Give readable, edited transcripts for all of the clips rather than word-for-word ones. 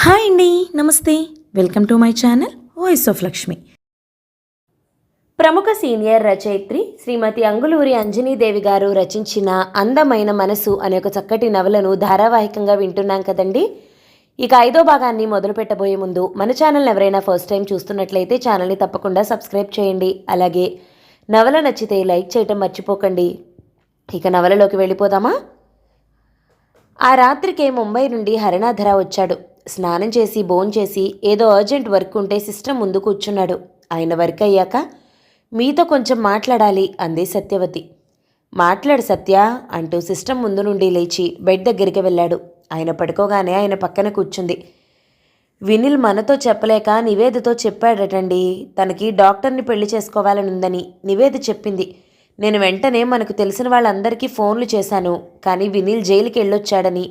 Hi అండి, నమస్తే. Welcome to my channel voice of Lakshmi. ప్రముఖ సీనియర్ రచయిత్రి శ్రీమతి అంగులూరి అంజనీదేవి గారు రచించిన అందమైన మనసు అనే ఒక చక్కటి నవలను ధారావాహికంగా వింటున్నాం కదండి. ఇక 5వ భాగాన్ని మొదలు పెట్టబోయే ముందు మన ఛానల్ని ఎవరైనా ఫస్ట్ టైం చూస్తున్నట్లయితే ఛానల్ని తప్పకుండా సబ్స్క్రైబ్ చేయండి. అలాగే నవల నచ్చితే లైక్ చేయటం మర్చిపోకండి. ఇక నవలలోకి వెళ్ళిపోదామా? ఆ రాత్రికే ముంబై నుండి హరినాథరావు వచ్చాడు. స్నానం చేసి భోంచేసి ఏదో అర్జెంట్ వర్క్ ఉంటే సిస్టమ్ ముందు కూర్చున్నాడు. ఆయన వర్క్ అయ్యాక మీతో కొంచెం మాట్లాడాలి అంది సత్యవతి. మాట్లాడు సత్య అంటూ సిస్టమ్ ముందు నుండి లేచి బెడ్ దగ్గరికి వెళ్ళాడు. ఆయన పడుకోగానే ఆయన పక్కన కూర్చుంది. వినిల్ మనతో చెప్పలేక నివేదతో చెప్పాడటండి. తనకి డాక్టర్ని పెళ్లి చేసుకోవాలనుందని నివేద చెప్పింది. నేను వెంటనే మనకు తెలిసిన వాళ్ళందరికీ ఫోన్లు చేశాను. కానీ వినిల్ జైలుకి వెళ్ళొచ్చాడని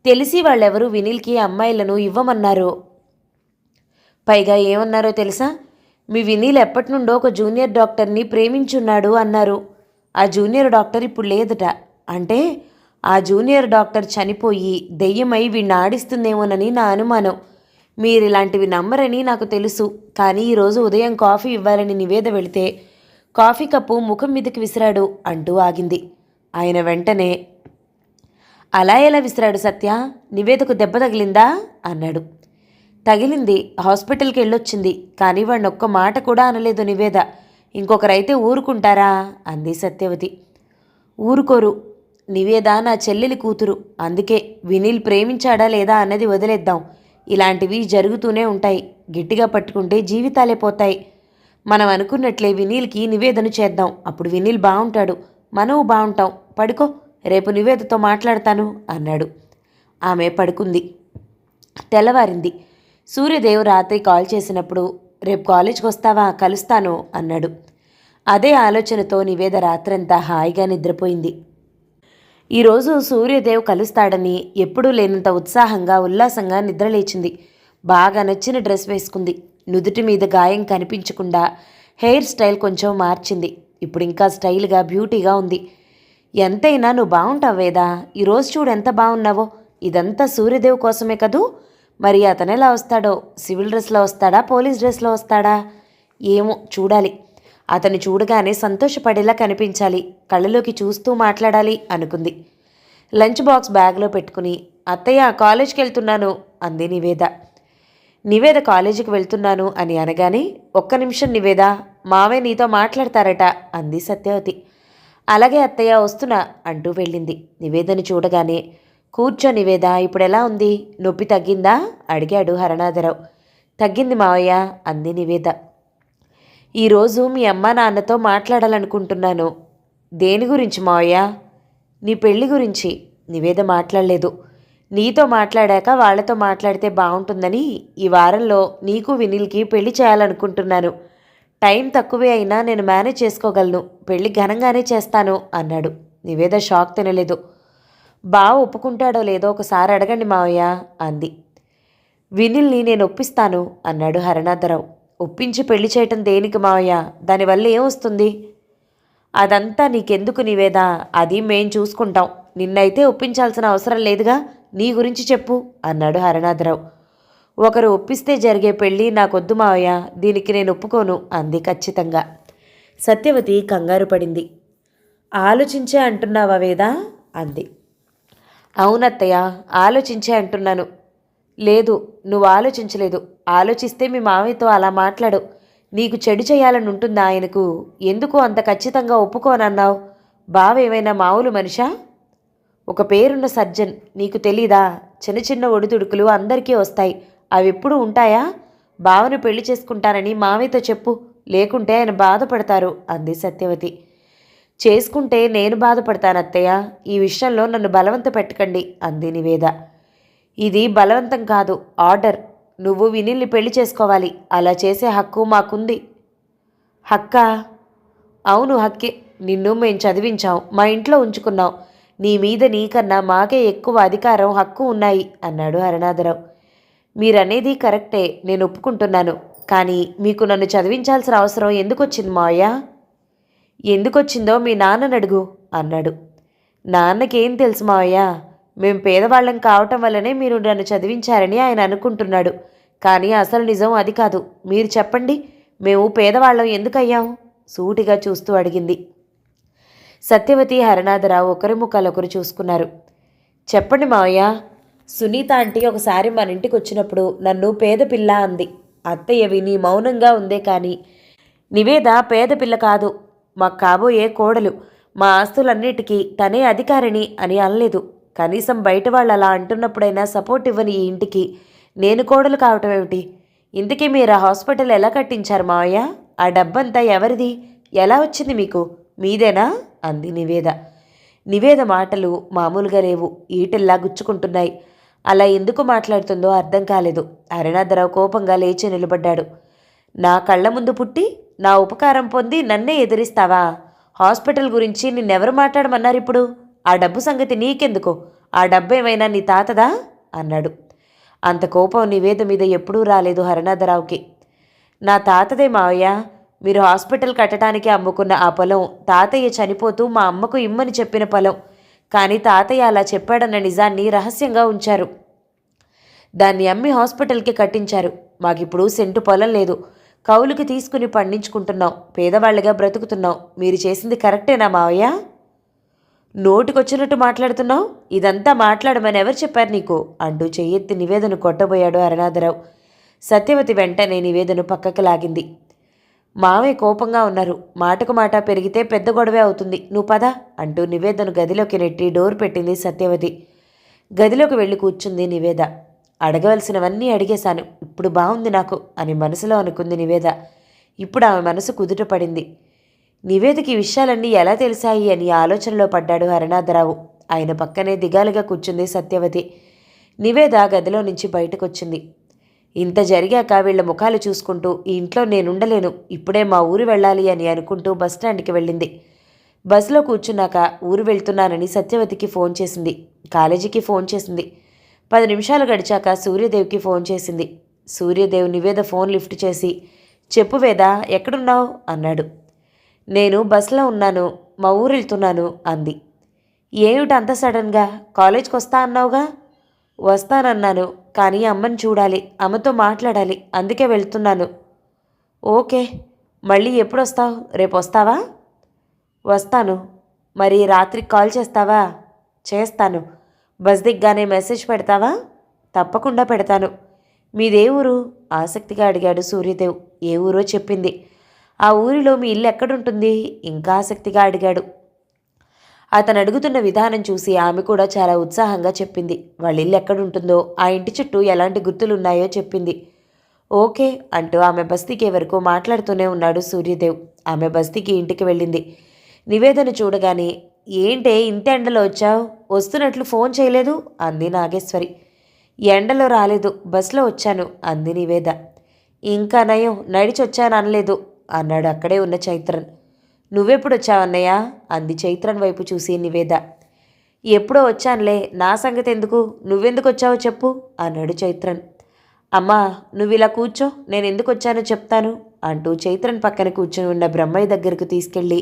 తెలిసి వాళ్ళెవరూ వినిల్కి అమ్మాయిలను ఇవ్వమన్నారు. పైగా ఏమన్నారో తెలుసా? మీ వినీల్ ఎప్పటి నుండో ఒక జూనియర్ డాక్టర్ని ప్రేమించున్నాడు అన్నారు. ఆ జూనియర్ డాక్టర్ ఇప్పుడు లేదట. అంటే ఆ జూనియర్ డాక్టర్ చనిపోయి దెయ్యమై వీడిని ఆడిస్తుందేమోనని నా అనుమానం. మీరు ఇలాంటివి నమ్మరని నాకు తెలుసు. కానీ ఈరోజు ఉదయం కాఫీ ఇవ్వాలని నివేద వెళితే కాఫీ కప్పు ముఖం మీదకి విసిరాడు అంటూ ఆగింది. ఆయన వెంటనే, అలా ఎలా విసిరాడు సత్య? నివేదకు దెబ్బ తగిలిందా అన్నాడు. తగిలింది, హాస్పిటల్కి వెళ్ళొచ్చింది. కానీ వాడిని ఒక్క మాట కూడా అనలేదు నివేద. ఇంకొకరైతే ఊరుకుంటారా అంది సత్యవతి. ఊరుకోరు. నివేద నా చెల్లెలి కూతురు. అందుకే వినీల్ ప్రేమించాడా లేదా అన్నది వదిలేద్దాం. ఇలాంటివి జరుగుతూనే ఉంటాయి. గట్టిగా పట్టుకుంటే జీవితాలే పోతాయి. మనం అనుకున్నట్లే వినీల్కి నివేదను చేద్దాం. అప్పుడు వినీల్ బాగుంటాడు, మనము బాగుంటాం. పడుకో, రేపు నివేదతో మాట్లాడతాను అన్నాడు. ఆమె పడుకుంది. తెల్లవారింది. సూర్యదేవ్ రాత్రి కాల్ చేసినప్పుడు రేపు కాలేజ్కి వస్తావా, కలుస్తాను అన్నాడు. అదే ఆలోచనతో నివేద రాత్రంతా హాయిగా నిద్రపోయింది. ఈరోజు సూర్యదేవ్ కలుస్తాడని ఎప్పుడూ లేనంత ఉత్సాహంగా ఉల్లాసంగా నిద్రలేచింది. బాగా నచ్చిన డ్రెస్ వేసుకుంది. నుదుటి మీద గాయం కనిపించకుండా హెయిర్ స్టైల్ కొంచెం మార్చింది. ఇప్పుడు ఇంకా స్టైల్గా బ్యూటీగా ఉంది. ఎంతైనా నువ్వు బాగుంటావు వేదా. ఈరోజు చూడు ఎంత బాగున్నావో. ఇదంతా సూర్యదేవ్ కోసమే కదూ. మరి అతను ఎలా వస్తాడో? సివిల్ డ్రెస్లో వస్తాడా, పోలీస్ డ్రెస్లో వస్తాడా? ఏమో చూడాలి. అతను చూడగానే సంతోషపడేలా కనిపించాలి. కళ్ళలోకి చూస్తూ మాట్లాడాలి అనుకుంది. లంచ్ బాక్స్ బ్యాగ్లో పెట్టుకుని, అత్తయ్య కాలేజ్కి వెళ్తున్నాను అంది నివేద. నివేద కాలేజీకి వెళ్తున్నాను అని అనగానే, ఒక్క నిమిషం నివేద, మావే నీతో మాట్లాడతారట అంది సత్యవతి. అలాగే అత్తయ్య, వస్తున్నా అంటూ వెళ్ళింది. నివేదను చూడగానే, కూర్చో నివేద, ఇప్పుడు ఎలా ఉంది? నొప్పి తగ్గిందా అడిగాడు హరనాథరావు. తగ్గింది మావయ్య అంది నివేద. ఈరోజు మీ అమ్మా నాన్నతో మాట్లాడాలనుకుంటున్నాను. దేని గురించి మావయ్య? నీ పెళ్లి గురించి. నివేద మాట్లాడలేదు. నీతో మాట్లాడాక వాళ్లతో మాట్లాడితే బాగుంటుందని ఈ వారంలో నీకు వినిల్కి పెళ్లి చేయాలనుకుంటున్నాను. టైం తక్కువే అయినా నేను మేనేజ్ చేసుకోగలను. పెళ్లి ఘనంగానే చేస్తాను అన్నాడు. నివేద షాక్ తినలేదు. బావ ఒప్పుకుంటాడో లేదో ఒకసారి అడగండి మావయ్య అంది. వినిల్ని నేను ఒప్పిస్తాను అన్నాడు హరనాథరావు. ఒప్పించి పెళ్లి చేయటం దేనికి మావయ్య? దానివల్ల ఏమొస్తుంది? అదంతా నీకెందుకు నివేద, అది మేం చూసుకుంటాం. నిన్నైతే ఒప్పించాల్సిన అవసరం లేదుగా. నీ గురించి చెప్పు అన్నాడు హరనాథరావు. ఒకరు ఒప్పిస్తే జరిగే పెళ్ళి నాకొద్దు మావయ్య, దీనికి నేను ఒప్పుకోను అంది ఖచ్చితంగా. సత్యవతి కంగారు పడింది. ఆలోచించే అంటున్నావా వేదా అంది. అవునత్తయ్య, ఆలోచించే అంటున్నాను. లేదు, నువ్వు ఆలోచించలేదు. ఆలోచిస్తే మీ మావయ్యతో అలా మాట్లాడు. నీకు చెడు చేయాలని ఉంటుందా ఆయనకు? ఎందుకు అంత ఖచ్చితంగా ఒప్పుకోనన్నావు? బావ ఏమైనా మామూలు మనిషా? ఒక పేరున్న సర్జన్. నీకు తెలీదా? చిన్న చిన్న ఒడిదుడుకులు అందరికీ వస్తాయి. అవి ఎప్పుడూ ఉంటాయా? బావను పెళ్లి చేసుకుంటానని మావయ్యతో చెప్పు, లేకుంటే ఆయన బాధపడతారు అంది సత్యవతి. చేసుకుంటే నేను బాధపడతానత్తయ్య. ఈ విషయంలో నన్ను బలవంత పెట్టకండి అంది నివేద. ఇది బలవంతం కాదు, ఆర్డర్. నువ్వు వినిల్ని పెళ్లి చేసుకోవాలి. అలా చేసే హక్కు మాకుంది. హక్కా? అవును, హక్కే. నిన్ను మేం చదివించాం, మా ఇంట్లో ఉంచుకున్నాం. నీ మీద నీకన్నా మాకే ఎక్కువ అధికారం, హక్కు ఉన్నాయి అన్నాడు హరనాథరావు. మీరనేది కరెక్టే, నేను ఒప్పుకుంటున్నాను. కానీ మీకు నన్ను చదివించాల్సిన అవసరం ఎందుకొచ్చింది మావయ్య? ఎందుకొచ్చిందో మీ నాన్నని అడుగు అన్నాడు. నాన్నకేం తెలుసు మావయ్య? మేం పేదవాళ్ళం కావటం వల్లనే మీరు నన్ను చదివించారని ఆయన అనుకుంటున్నాడు. కానీ అసలు నిజం అది కాదు. మీరు చెప్పండి, మేము పేదవాళ్ళం ఎందుకయ్యాం? సూటిగా చూస్తూ అడిగింది. సత్యవతి, హరనాథరావు ఒకరి ముఖాలొకరు చూసుకున్నారు. చెప్పండి మావయ్య. సునీత ఆంటీ ఒకసారి మన ఇంటికి వచ్చినప్పుడు నన్ను పేద పిల్ల అంది. అత్తయ్య విని మౌనంగా ఉందే కానీ నివేద పేద పిల్ల కాదు, మాకు కాబోయే కోడలు, మా ఆస్తులన్నిటికీ తనే అధికారిని అని అనలేదు. కనీసం బయట వాళ్ళు అలా అంటున్నప్పుడైనా సపోర్ట్ ఇవ్వని ఈ ఇంటికి నేను కోడలు కావటం ఏమిటి? ఇంతకీ మీరు ఆ హాస్పిటల్ ఎలా కట్టించారు మావయ్య? ఆ డబ్బంతా ఎవరిది? ఎలా వచ్చింది మీకు? మీదేనా? అంది నివేద. నివేద మాటలు మామూలుగా లేవు, ఈటెల్లా గుచ్చుకుంటున్నాయి. అలా ఎందుకు మాట్లాడుతుందో అర్థం కాలేదు. హరినాథరావు కోపంగా లేచి నిలబడ్డాడు. నా కళ్ళ ముందు పుట్టి నా ఉపకారం పొంది నన్నే ఎదిరిస్తావా? హాస్పిటల్ గురించి నిన్నెవరు మాట్లాడమన్నారు ఇప్పుడు? ఆ డబ్బు సంగతి నీకెందుకు? ఆ డబ్బు ఏమైనా నీ తాతదా? అన్నాడు. అంత కోపం నివేద మీద ఎప్పుడూ రాలేదు హరినాథరావుకి. నా తాతదే మావయ్య. మీరు హాస్పిటల్ కట్టడానికి అమ్ముకున్న ఆ పొలం తాతయ్య చనిపోతూ మా అమ్మకు ఇమ్మని చెప్పిన పొలం. కానీ తాతయ్య అలా చెప్పాడన్న నిజాన్ని రహస్యంగా ఉంచారు. దాన్ని అమ్మి హాస్పిటల్కి కట్టించారు. మాకిప్పుడు సెంటు పొలం లేదు. కౌలుకి తీసుకుని పండించుకుంటున్నాం. పేదవాళ్ళగా బ్రతుకుతున్నాం. మీరు చేసింది కరెక్టేనా మావయ్య? నోటికొచ్చినట్టు మాట్లాడుతున్నావు. ఇదంతా మాట్లాడమని ఎవరు చెప్పారు నీకు? అంటూ చెయ్యెత్తి నివేదను కొట్టబోయాడు హరినాథరావు. సత్యవతి వెంటనే నివేదను పక్కకు లాగింది. మావయ్య కోపంగా ఉన్నారు. మాటకు మాట పెరిగితే పెద్ద గొడవే అవుతుంది. నువ్వు పద అంటూ నివేదను గదిలోకి నెట్టి డోర్ పెట్టింది సత్యవతి. గదిలోకి వెళ్ళి కూర్చుంది నివేద. అడగవలసినవన్నీ అడిగేశాను, ఇప్పుడు బాగుంది నాకు అని మనసులో అనుకుంది నివేద. ఇప్పుడు ఆమె మనసు కుదుట పడింది. నివేదకి ఈ విషయాలన్నీ ఎలా తెలిసాయి అని ఆలోచనలో పడ్డాడు హరినాథరావు. ఆయన పక్కనే దిగాలుగా కూర్చుంది సత్యవతి. నివేద గదిలో నుంచి బయటకొచ్చింది. ఇంత జరిగాక వీళ్ల ముఖాలు చూసుకుంటూ ఈ ఇంట్లో నేనుండలేను, ఇప్పుడే మా ఊరు వెళ్ళాలి అని అనుకుంటూ బస్టాండ్కి వెళ్ళింది. బస్సులో కూర్చున్నాక ఊరు వెళ్తున్నానని సత్యవతికి ఫోన్ చేసింది. కాలేజీకి ఫోన్ చేసింది. 10 నిమిషాలు గడిచాక సూర్యదేవ్కి ఫోన్ చేసింది. సూర్యదేవ్ నివేద ఫోన్ లిఫ్ట్ చేసి, చెప్పు వేద, ఎక్కడున్నావు అన్నాడు. నేను బస్సులో ఉన్నాను, మా ఊరు వెళ్తున్నాను అంది. ఏమిటి అంత సడన్గా? కాలేజ్కి వస్తా అన్నావుగా? వస్తానన్నాను, కానీ అమ్మని చూడాలి, అమ్మతో మాట్లాడాలి, అందుకే వెళ్తున్నాను. ఓకే, మళ్ళీ ఎప్పుడు వస్తావు? రేపు వస్తావా? వస్తాను. మరి రాత్రికి కాల్ చేస్తావా? చేస్తాను. బస్ దిగ్గానే మెసేజ్ పెడతావా? తప్పకుండా పెడతాను. మీదే ఊరు? ఆసక్తిగా అడిగాడు సూర్యదేవ్. ఏ ఊరో చెప్పింది. ఆ ఊరిలో మీ ఇల్లు ఎక్కడుంటుంది? ఇంకా ఆసక్తిగా అడిగాడు. అతను అడుగుతున్న విధానం చూసి ఆమె కూడా చాలా ఉత్సాహంగా చెప్పింది. వాళ్ళ ఇల్లు ఎక్కడుంటుందో, ఆ ఇంటి చుట్టూ ఎలాంటి గుర్తులున్నాయో చెప్పింది. ఓకే అంటూ ఆమె బస్తీకి వరకు మాట్లాడుతూనే ఉన్నాడు సూర్యదేవ్. ఆమె బస్తీకి ఇంటికి వెళ్ళింది. నివేదన చూడగానే, ఏంటే ఇంత ఎండలో వచ్చావు? వస్తున్నట్లు ఫోన్ చేయలేదు అంది నాగేశ్వరి. ఎండలో రాలేదు, బస్సులో వచ్చాను అంది నివేద. ఇంకా నయం, నడిచొచ్చాను అనలేదు అన్నాడు అక్కడే ఉన్న చైత్రన్. నువ్వెప్పుడు వచ్చావన్నయ్య అంది చైత్రన్ వైపు చూసి నివేద. ఎప్పుడో వచ్చానులే, నా సంగతి ఎందుకు, నువ్వెందుకు వచ్చావో చెప్పు అన్నాడు చైత్రన్. అమ్మా, నువ్వు ఇలా కూర్చో, నేను ఎందుకు వచ్చానో చెప్తాను అంటూ చైత్రన్ పక్కన కూర్చొని ఉన్న బ్రహ్మయ్య దగ్గరకు తీసుకెళ్ళి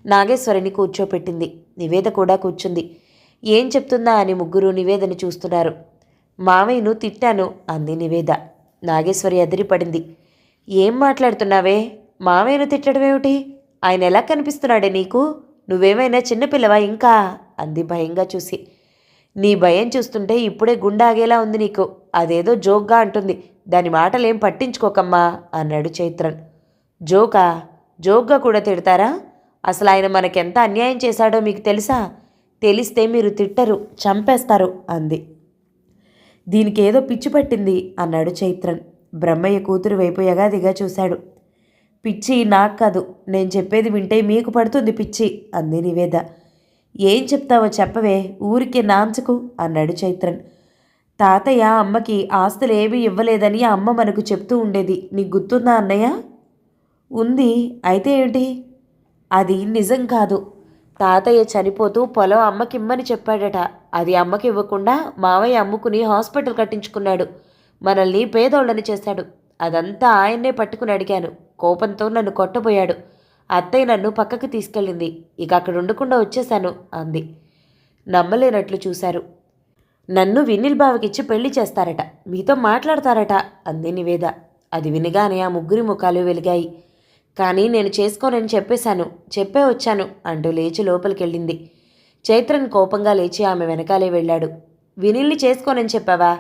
నాగేశ్వరిని కూర్చోపెట్టింది. నివేద కూడా కూర్చుంది. ఏం చెప్తుందా అని ముగ్గురు నివేదను చూస్తున్నారు. మామయ్యను తిట్టాను అంది నివేద. నాగేశ్వరి అదిరిపడింది. ఏం మాట్లాడుతున్నావే? మామయ్యను తిట్టడమేమిటి? ఆయన ఎలా కనిపిస్తున్నాడే నీకు? నువ్వేమైనా చిన్నపిల్లవా ఇంకా? అంది భయంగా చూసి. నీ భయం చూస్తుంటే ఇప్పుడే గుండాగేలా ఉంది నీకు. అదేదో జోక్గా అంటుంది, దాని మాటలేం పట్టించుకోకమ్మా అన్నాడు చైత్రన్. జోకా? జోక్గా కూడా తిడతారా? అసలు ఆయన మనకెంత అన్యాయం చేశాడో మీకు తెలుసా? తెలిస్తే మీరు తిట్టరు, చంపేస్తారు అంది. దీనికేదో పిచ్చి పట్టింది అన్నాడు చైత్రన్. బ్రహ్మయ్య కూతురు వైపు యగాదిగా చూశాడు. పిచ్చి నాకు కాదు, నేను చెప్పేది వింటే మీకు పడుతుంది పిచ్చి అంది నివేద. ఏం చెప్తావో చెప్పవే, ఊరికే నాంచకు అన్నాడు చైత్రన్. తాతయ్య అమ్మకి ఆస్తులు ఏమీ ఇవ్వలేదని ఆ అమ్మ మనకు చెప్తూ ఉండేది, నీకు గుర్తుందా అన్నయ్య? ఉంది. అయితే ఏంటి? అది నిజం కాదు. తాతయ్య చనిపోతూ పొలం అమ్మకిమ్మని చెప్పాడట. అది అమ్మకి ఇవ్వకుండా మావయ్య అమ్ముకుని హాస్పిటల్ కట్టించుకున్నాడు. మనల్ని పేదోళ్ళని చేశాడు. అదంతా ఆయన్నే పట్టుకుని అడిగాను. కోపంతో నన్ను కొట్టబోయాడు. అత్తయ్య నన్ను పక్కకు తీసుకెళ్ళింది. ఇక అక్కడ ఉండకుండా వచ్చేశాను అంది. నమ్మలేనట్లు చూశారు. నన్ను వినిల్ బావకిచ్చి పెళ్లి చేస్తారట, మీతో మాట్లాడతారట అంది నివేద. అది వినగానే ఆ ముగ్గురి ముఖాలు వెలిగాయి. కానీ నేను చేసుకోనని చెప్పే వచ్చాను అంటూ లేచి లోపలికెళ్ళింది. చైత్రన్ కోపంగా లేచి ఆమె వెనకాలే వెళ్ళాడు. వినిల్ని చేసుకోనని చెప్పావా?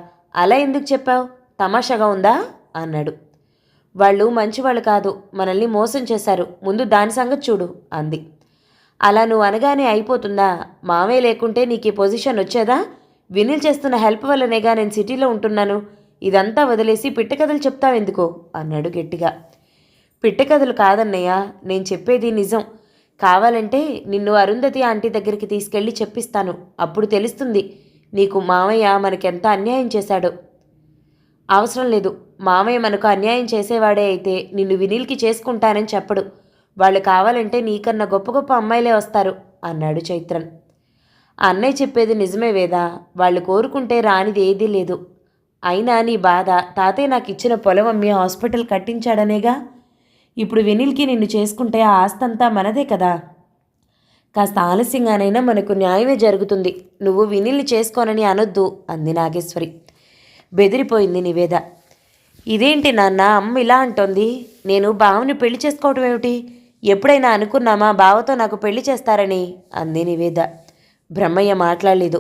అలా ఎందుకు చెప్పావు? తమాషాగా ఉందా అన్నాడు. వాళ్ళు మంచివాళ్ళు కాదు, మనల్ని మోసం చేశారు, ముందు దాని సంగతి చూడు అంది. అలా నువ్వు అనగానే అయిపోతుందా? మావే లేకుంటే నీకు ఈ పొజిషన్ వచ్చేదా? వినిల్ చేస్తున్న హెల్ప్ వల్లనేగా నేను సిటీలో ఉంటున్నాను. ఇదంతా వదిలేసి పిట్టకథలు చెప్తావెందుకో అన్నాడు గట్టిగా. పిట్టకథలు కాదన్నయ్య, నేను చెప్పేది నిజం. కావాలంటే నిన్ను అరుంధతి ఆంటీ దగ్గరికి తీసుకెళ్ళి చెప్పిస్తాను. అప్పుడు తెలుస్తుంది నీకు మామయ్య మనకెంత అన్యాయం చేశాడో. అవసరం లేదు, మామయ్య మనకు అన్యాయం చేసేవాడే అయితే నిన్ను వినిల్కి చేసుకుంటానని చెప్పడు. వాళ్ళు కావాలంటే నీకన్నా గొప్ప గొప్ప అమ్మాయిలే వస్తారు అన్నాడు చైత్రన్. అన్నయ్య చెప్పేది నిజమే వేదా, వాళ్ళు కోరుకుంటే రానిది ఏదీ లేదు. అయినా నీ బాధ తాతయ్య నాకు ఇచ్చిన పొలం అమ్మి హాస్పిటల్ కట్టించాడనేగా. ఇప్పుడు వినిల్కి నిన్ను చేసుకుంటే ఆ ఆస్తంతా మనదే కదా. కాస్త ఆలస్యంగానైనా మనకు న్యాయమే జరుగుతుంది. నువ్వు వినిల్ని చేసుకోనని అనొద్దు అంది నాగేశ్వరి. బెదిరిపోయింది నివేద. ఇదేంటి నాన్న అమ్మ ఇలా అంటోంది? నేను బావని పెళ్లి చేసుకోవటం ఏమిటి? ఎప్పుడైనా అనుకున్నామా బావతో నాకు పెళ్లి చేస్తారని అంది నివేద. బ్రహ్మయ్య మాట్లాడలేదు.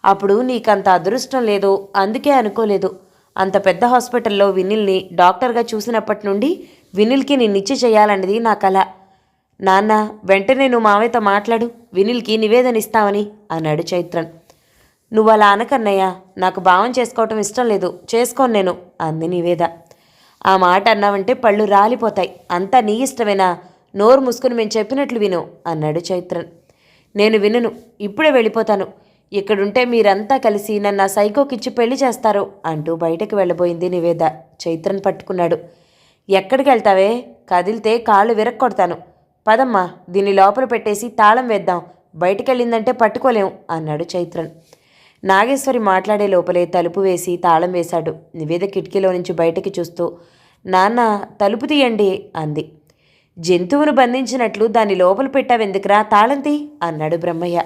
అప్పుడు నీకంత అదృష్టం లేదు, అందుకే అనుకోలేదు. అంత పెద్ద హాస్పిటల్లో వినిల్ని డాక్టర్గా చూసినప్పటి నుండి వినిల్కి నిన్నిచ్చి చేయాలన్నది నా కల. నాన్న, వెంటనే నువ్వు మావయ్యతో మాట్లాడు, వినిల్కి నివేదన ఇస్తామని అన్నాడు చైత్రన్. నువ్వు అలా అనకన్నయ్య, నాకు భావం చేసుకోవటం ఇష్టం లేదు, చేసుకోను నేను అంది నివేద. ఆ మాట అన్నావంటే పళ్ళు రాలిపోతాయి, అంతా నీ ఇష్టమేనా? నోరు మూసుకుని మేము చెప్పినట్లు విను అన్నాడు చైత్రన్. నేను వినను, ఇప్పుడే వెళ్ళిపోతాను. ఇక్కడుంటే మీరంతా కలిసి నన్ను ఆ సైకోకిచ్చి పెళ్లి చేస్తారు అంటూ బయటకు వెళ్ళబోయింది నివేద. చైత్రన్ పట్టుకున్నాడు. ఎక్కడికి వెళ్తావే? కదిలితే కాళ్ళు విరక్కొడతాను. పదమ్మా, దీన్ని లోపల పెట్టేసి తాళం వేద్దాం, బయటికెళ్ళిందంటే పట్టుకోలేం అన్నాడు చైత్రన్. నాగేశ్వరి మాట్లాడే లోపలే తలుపు వేసి తాళం వేశాడు. నివేద కిటికీలో నుంచి బయటికి చూస్తూ, నాన్న తలుపు తీయండి అంది. జంతువును బంధించినట్లు దాన్ని లోపల పెట్టావెందుకురా, తాళం తీ అన్నాడు బ్రహ్మయ్య.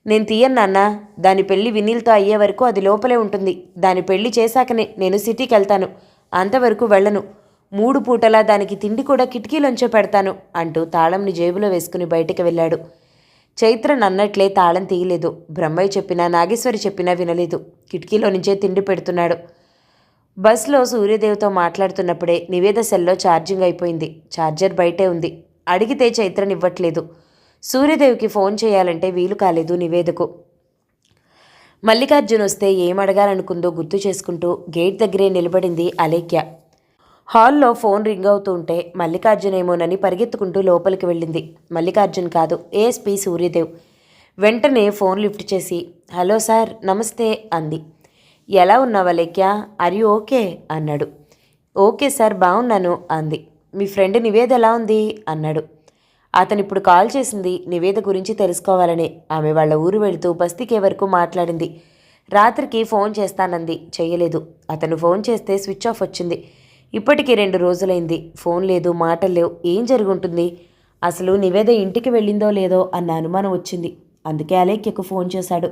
నేను తీయను నాన్న, దాని పెళ్లి వినీల్తో అయ్యే వరకు అది లోపలే ఉంటుంది. దాని పెళ్లి చేశాకనే నేను సిటీకి వెళ్తాను, అంతవరకు వెళ్ళను. 3 పూటలా దానికి తిండి కూడా కిటికీలోంచే పెడతాను అంటూ తాళంని జేబులో వేసుకుని బయటికి వెళ్ళాడు. చైత్రన్ అన్నట్లే తాళం తీయలేదు. బ్రహ్మయ్య చెప్పినా నాగేశ్వరి చెప్పినా వినలేదు. కిటికీలో నుంచే తిండి పెడుతున్నాడు. బస్లో సూర్యదేవ్తో మాట్లాడుతున్నప్పుడే నివేద సెల్లో ఛార్జింగ్ అయిపోయింది. ఛార్జర్ బయటే ఉంది. అడిగితే చైత్రన్ ఇవ్వట్లేదు. సూర్యదేవ్కి ఫోన్ చేయాలంటే వీలు కాలేదు నివేదకు. మల్లికార్జున్ వస్తే ఏం అడగాలనుకుందో గుర్తు చేసుకుంటూ గేట్ దగ్గరే నిలబడింది అలేఖ్య. హాల్లో ఫోన్ రింగ్ అవుతూ ఉంటే మల్లికార్జున్ ఏమోనని పరిగెత్తుకుంటూ లోపలికి వెళ్ళింది. మల్లికార్జున్ కాదు, ఏఎస్పీ సూర్యదేవ్. వెంటనే ఫోన్ లిఫ్ట్ చేసి, హలో సార్, నమస్తే అంది. ఎలా ఉన్నావు అలేఖ్య? ఆర్ యూ ఓకే అన్నాడు. ఓకే సార్, బాగున్నాను అంది. మీ ఫ్రెండ్ నివేద ఎలా ఉంది అన్నాడు. అతను ఇప్పుడు కాల్ చేసింది నివేద గురించి తెలుసుకోవాలని. ఆమె వాళ్ళ ఊరు వెళుతూ బస్తీకే వరకు మాట్లాడింది. రాత్రికి ఫోన్ చేస్తానంది, చెయ్యలేదు. అతను ఫోన్ చేస్తే స్విచ్ ఆఫ్ వచ్చింది. ఇప్పటికీ 2 రోజులైంది. ఫోన్ లేదు, మాటలు లేవు. ఏం జరుగుంటుంది? అసలు నివేద ఇంటికి వెళ్ళిందో లేదో అన్న అనుమానం వచ్చింది. అందుకే అలేఖ్యకు ఫోన్ చేశాడు.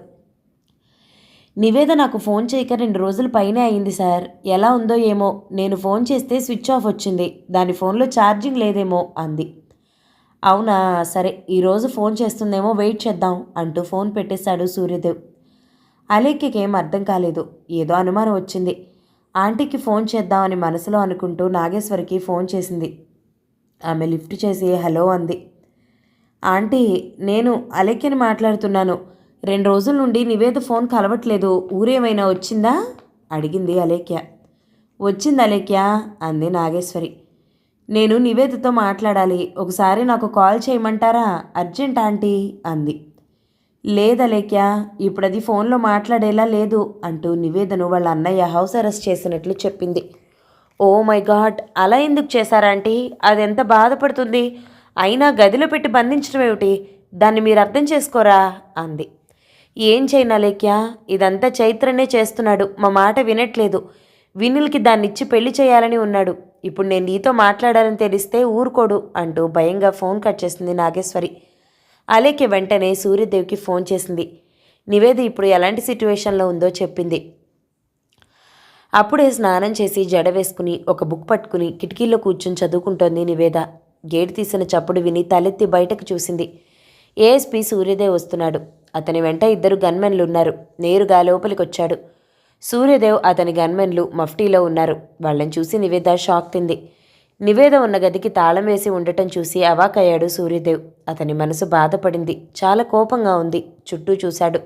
నివేద నాకు ఫోన్ చేయక 2 రోజుల పైనే అయింది సార్. ఎలా ఉందో ఏమో, నేను ఫోన్ చేస్తే స్విచ్ ఆఫ్ వచ్చింది. దాని ఫోన్లో ఛార్జింగ్ లేదేమో అంది. అవునా, సరే, ఈరోజు ఫోన్ చేస్తుందేమో, వెయిట్ చేద్దాం అంటూ ఫోన్ పెట్టేశాడు సూర్యదేవ్. అలేఖ్యకేం అర్థం కాలేదు. ఏదో అనుమానం వచ్చింది. ఆంటీకి ఫోన్ చేద్దామని మనసులో అనుకుంటూ నాగేశ్వరికి ఫోన్ చేసింది. ఆమె లిఫ్ట్ చేసి హలో అంది. ఆంటీ, నేను అలేఖ్యని మాట్లాడుతున్నాను. 2 రోజుల నుండి నివేద ఫోన్ కలవట్లేదు. ఊరేమైనా వచ్చిందా అడిగింది అలేఖ్య. వచ్చింది అలేఖ్య అంది నాగేశ్వరి. నేను నివేదతో మాట్లాడాలి, ఒకసారి నాకు కాల్ చేయమంటారా? అర్జెంట్ ఆంటీ అంది. లేదలేఖ్య, ఇప్పుడది ఫోన్లో మాట్లాడేలా లేదు అంటూ నివేదను వాళ్ళ అన్నయ్య హౌస్ అరెస్ట్ చేసినట్లు చెప్పింది. ఓ మై గాడ్, అలా ఎందుకు చేశారాంటీ? అది ఎంత బాధపడుతుంది. అయినా గదిలో పెట్టి బంధించడం ఏమిటి? దాన్ని మీరు అర్థం చేసుకోరా అంది. ఏం చేయనలేఖ్య, ఇదంతా చైత్రనే చేస్తున్నాడు. మా మాట వినట్లేదు. వినిల్కి దాన్నిచ్చి పెళ్లి చేయాలని ఉన్నాడు. ఇప్పుడు నేను నీతో మాట్లాడాలని తెలిస్తే ఊరుకోడు అంటూ భయంగా ఫోన్ కట్ చేసింది నాగేశ్వరి. అలేఖ్య వెంటనే సూర్యదేవ్కి ఫోన్ చేసింది. నివేద ఇప్పుడు ఎలాంటి సిట్యువేషన్లో ఉందో చెప్పింది. అప్పుడే స్నానం చేసి జడ వేసుకుని ఒక బుక్ పట్టుకుని కిటికీలో కూర్చుని చదువుకుంటోంది నివేద. గేటు తీసిన చప్పుడు విని తలెత్తి బయటకు చూసింది. ఏఎస్పీ సూర్యదేవ్ వస్తున్నాడు. అతని వెంట 2 గన్మెన్లు ఉన్నారు. నేరుగా లోపలికొచ్చాడు. సూర్యదేవ్ అతని గన్మెన్లు మఫ్టీలో ఉన్నారు. వాళ్ళని చూసి నివేద షాక్ తింది. నివేద ఉన్న గదికి తాళం వేసి ఉండటం చూసి అవాకయ్యాడు సూర్యదేవ్. అతని మనసు బాధపడింది. చాలా కోపంగా ఉంది. చుట్టూ చూశాడు.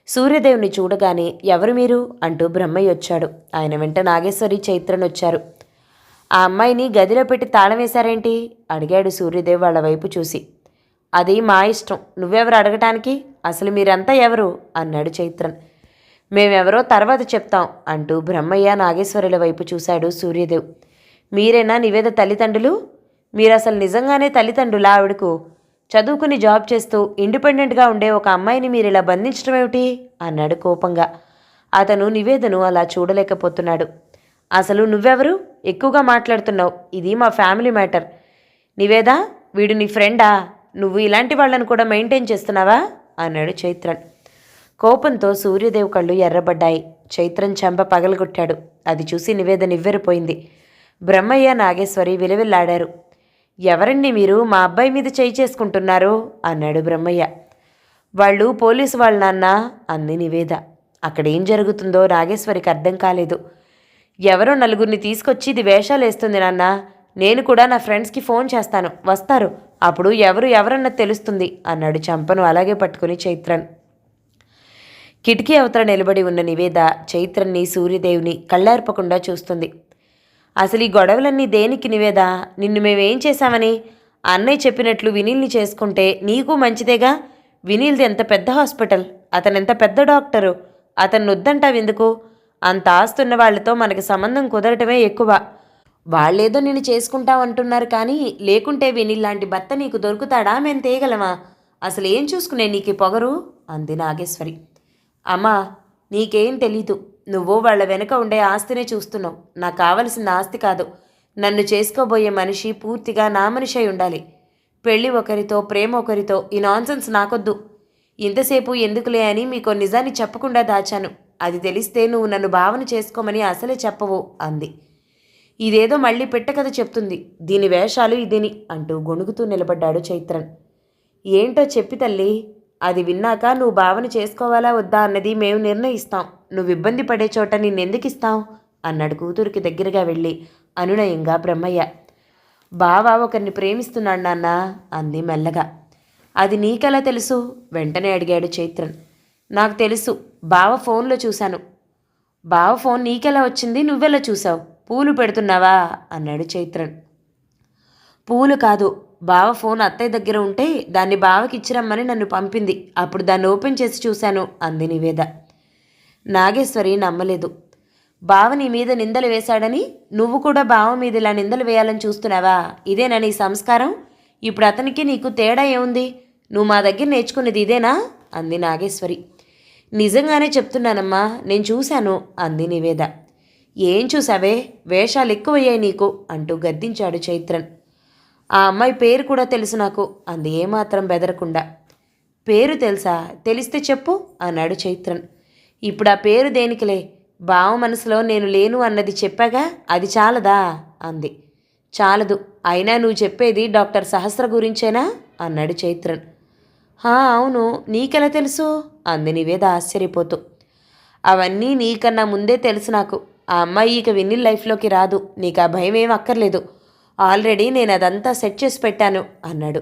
సూర్యదేవ్ని చూడగానే ఎవరు మీరు అంటూ బ్రహ్మయ్య వచ్చాడు. ఆయన వెంట నాగేశ్వరి, చైత్రన్ వచ్చారు. ఆ అమ్మాయిని గదిలో పెట్టి తాళం వేశారేంటి అడిగాడు సూర్యదేవ్ వాళ్ళ వైపు చూసి. అది మా ఇష్టం, నువ్వెవరు అడగటానికి? అసలు మీరంతా ఎవరు అన్నాడు చైత్రన్. మేమెవరో తర్వాత చెప్తాం అంటూ బ్రహ్మయ్య, నాగేశ్వరుల వైపు చూశాడు సూర్యదేవ్. మీరేనా నివేద తల్లిదండ్రులు? మీరసలు నిజంగానే తల్లిదండ్రులా ఆవిడకు? చదువుకుని జాబ్ చేస్తూ ఇండిపెండెంట్గా ఉండే ఒక అమ్మాయిని మీరు ఇలా బంధించడం ఏమిటి అన్నాడు కోపంగా. అతను నివేదను అలా చూడలేకపోతున్నాడు. అసలు నువ్వెవరు? ఎక్కువగా మాట్లాడుతున్నావు. ఇది మా ఫ్యామిలీ మ్యాటర్. నివేద, వీడు నీ ఫ్రెండా? నువ్వు ఇలాంటి వాళ్ళను కూడా మెయింటైన్ చేస్తున్నావా అన్నాడు చైత్రన్. కోపంతో సూర్యదేవ్ కళ్ళు ఎర్రబడ్డాయి. చైత్రన్ చెంప పగలగొట్టాడు. అది చూసి నివేద నివ్వెరపోయింది. బ్రహ్మయ్య, నాగేశ్వరి విలవిల్లాడారు. ఎవరండి మీరు మా అబ్బాయి మీద చేయి చేసుకుంటున్నారు అన్నాడు బ్రహ్మయ్య. వాళ్ళు పోలీసు వాళ్ళ నాన్న అంది నివేద. అక్కడేం జరుగుతుందో నాగేశ్వరికి అర్థం కాలేదు. ఎవరో నలుగురిని తీసుకొచ్చి ఇది వేషాలు వేస్తుంది నాన్న. నేను కూడా నా ఫ్రెండ్స్కి ఫోన్ చేస్తాను, వస్తారు. అప్పుడు ఎవరన్నది తెలుస్తుంది అన్నాడు చంపను అలాగే పట్టుకుని చైత్రన్. కిటికీ అవతల నిలబడి ఉన్న నివేద చైత్రన్ని, సూర్యదేవ్ని కళ్ళార్పకుండా చూస్తుంది. అసలు ఈ గొడవలన్నీ దేనికి నివేద? నిన్ను మేమేం చేశామని? అన్నయ్య చెప్పినట్లు వినీల్ని చేసుకుంటే నీకు మంచిదేగా. వినీల్ది ఎంత పెద్ద హాస్పిటల్, అతనెంత పెద్ద డాక్టరు. అతన్ని వద్దంటావెందుకు? అంత ఆస్తున్న వాళ్లతో మనకి సంబంధం కుదరటమే ఎక్కువ. వాళ్ళేదో నిన్ను చేసుకుంటావంటున్నారు కానీ లేకుంటే వినీల్ లాంటి భర్త నీకు దొరుకుతాడా? మేం తేగలమా? అసలు ఏం చూసుకునే నీకు పొగరు అంది నాగేశ్వరి. అమ్మా, నీకేం తెలీదు. నువ్వు వాళ్ళ వెనుక ఉండే ఆస్తినే చూస్తున్నావు. నాకు కావలసిన ఆస్తి కాదు. నన్ను చేసుకోబోయే మనిషి పూర్తిగా నా మనిషి అయి ఉండాలి. పెళ్ళి ఒకరితో, ప్రేమ ఒకరితో, ఈ నాన్సెన్స్ నాకొద్దు. ఇంతసేపు ఎందుకులే అని మీకో నిజాన్ని చెప్పకుండా దాచాను. అది తెలిస్తే నువ్వు నన్ను భావన చేసుకోమని అసలే చెప్పవు అంది. ఇదేదో మళ్ళీ పెట్టకథ చెప్తుంది. దీని వేషాలు ఇదేని అంటూ గొణుగుతూ నిలబడ్డాడు చైత్రన్. ఏంటో చెప్పి తల్లి. అది విన్నాక నువ్వు భావన చేసుకోవాలా వద్దా అన్నది మేము నిర్ణయిస్తాం. నువ్వు ఇబ్బంది పడే చోట నిన్నెందుకు ఇస్తాం అన్నాడు కూతురికి దగ్గరగా వెళ్ళి అనునయంగా బ్రహ్మయ్య. బావ ఒకరిని ప్రేమిస్తున్నాడు నాన్న అంది మెల్లగా. అది నీకెలా తెలుసు వెంటనే అడిగాడు చైత్రన్. నాకు తెలుసు, బావ ఫోన్లో చూశాను. బావ ఫోన్ నీకెలా వచ్చింది? నువ్వెలా చూసావు? పూలు పెడుతున్నావా అన్నాడు చైత్రన్. పూలు కాదు, బావ ఫోన్ అత్తయ్య దగ్గర ఉంటే దాన్ని బావకి ఇచ్చిరమ్మని నన్ను పంపింది. అప్పుడు దాన్ని ఓపెన్ చేసి చూశాను అంది నివేద. నాగేశ్వరి నమ్మలేదు. బావ నీ మీద నిందలు వేశాడని నువ్వు కూడా బావ మీద ఇలా నిందలు వేయాలని చూస్తున్నావా? ఇదేనా నీ సంస్కారం? ఇప్పుడు అతనికి నీకు తేడా ఏముంది? నువ్వు మా దగ్గర నేర్చుకునేది ఇదేనా అంది నాగేశ్వరి. నిజంగానే చెప్తున్నానమ్మా, నేను చూశాను అంది నివేద. ఏం చూసావే? వేషాలు ఎక్కువయ్యాయి నీకు అంటూ గద్దించాడు చైత్రన్. ఆ అమ్మాయి పేరు కూడా తెలుసు నాకు అంది ఏమాత్రం బెదరకుండా. పేరు తెలుసా? తెలిస్తే చెప్పు అన్నాడు చైత్రన్. ఇప్పుడు ఆ పేరు దేనికిలే, బావ మనసులో నేను లేను అన్నది చెప్పాగా, అది చాలదా అంది. చాలదు. అయినా నువ్వు చెప్పేది డాక్టర్ సహస్ర గురించేనా అన్నాడు చైత్రన్. అవును, నీకెలా తెలుసు అంది నివేద ఆశ్చర్యపోతూ. అవన్నీ నీకన్నా ముందే తెలుసు నాకు. ఆ అమ్మాయి ఇక విన్నీల్ లైఫ్లోకి రాదు. నీకు ఆ భయం ఏం అక్కర్లేదు. ఆల్రెడీ నేను అదంతా సెట్ చేసి పెట్టాను అన్నాడు.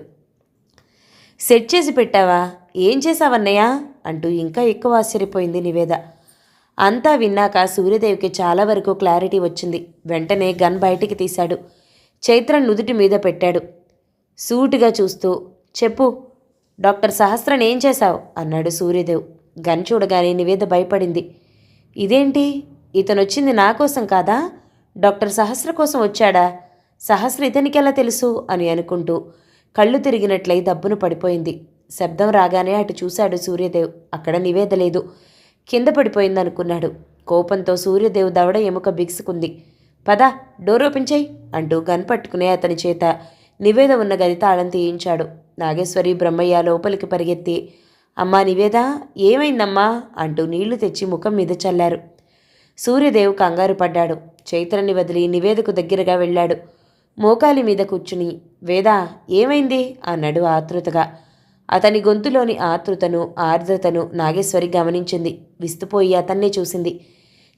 సెట్ చేసి పెట్టావా? ఏం చేశావన్నయ్య అంటూ ఇంకా ఎక్కువ ఆశ్చర్యపోయింది నివేద. అంతా విన్నాక సూర్యదేవికి చాలా వరకు క్లారిటీ వచ్చింది. వెంటనే గన్ బయటికి తీశాడు. చైత్రన్ నుదుటి మీద పెట్టాడు. సూటిగా చూస్తూ, చెప్పు, డాక్టర్ సహస్రన్ ఏం చేశావు అన్నాడు సూర్యదేవ్. గన్ చూడగానే నివేద భయపడింది. ఇదేంటి, ఇతనొచ్చింది నా కోసం కాదా? డాక్టర్ సహస్ర కోసం వచ్చాడా? సహస్ర ఇతనికి ఎలా తెలుసు అని అనుకుంటూ కళ్ళు తిరిగినట్లయి దబ్బును పడిపోయింది. శబ్దం రాగానే అటు చూశాడు సూర్యదేవ్. అక్కడ నివేద లేదు. కింద పడిపోయిందనుకున్నాడు. కోపంతో సూర్యదేవ్ దవడ ఎముక బిగుసుకుంది. పద, డోర్ ఓపెన్ చెయ్యి అంటూ గన్ పట్టుకునే అతని చేత నివేద ఉన్న గది తాళం తీయించాడు. నాగేశ్వరి, బ్రహ్మయ్య లోపలికి పరిగెత్తి అమ్మా నివేద, ఏమైందమ్మా అంటూ నీళ్లు తెచ్చి ముఖం మీద చల్లారు. సూర్యదేవ్ కంగారు పడ్డాడు. చైత్రని వదిలి నివేదకు దగ్గరగా వెళ్ళాడు. మోకాలి మీద కూర్చుని, వేదా ఏమైంది అన్నాడు ఆతృతగా. అతని గొంతులోని ఆతృతను ఆర్ద్రతను నాగేశ్వరి గమనించింది. విస్తుపోయి అతన్నే చూసింది.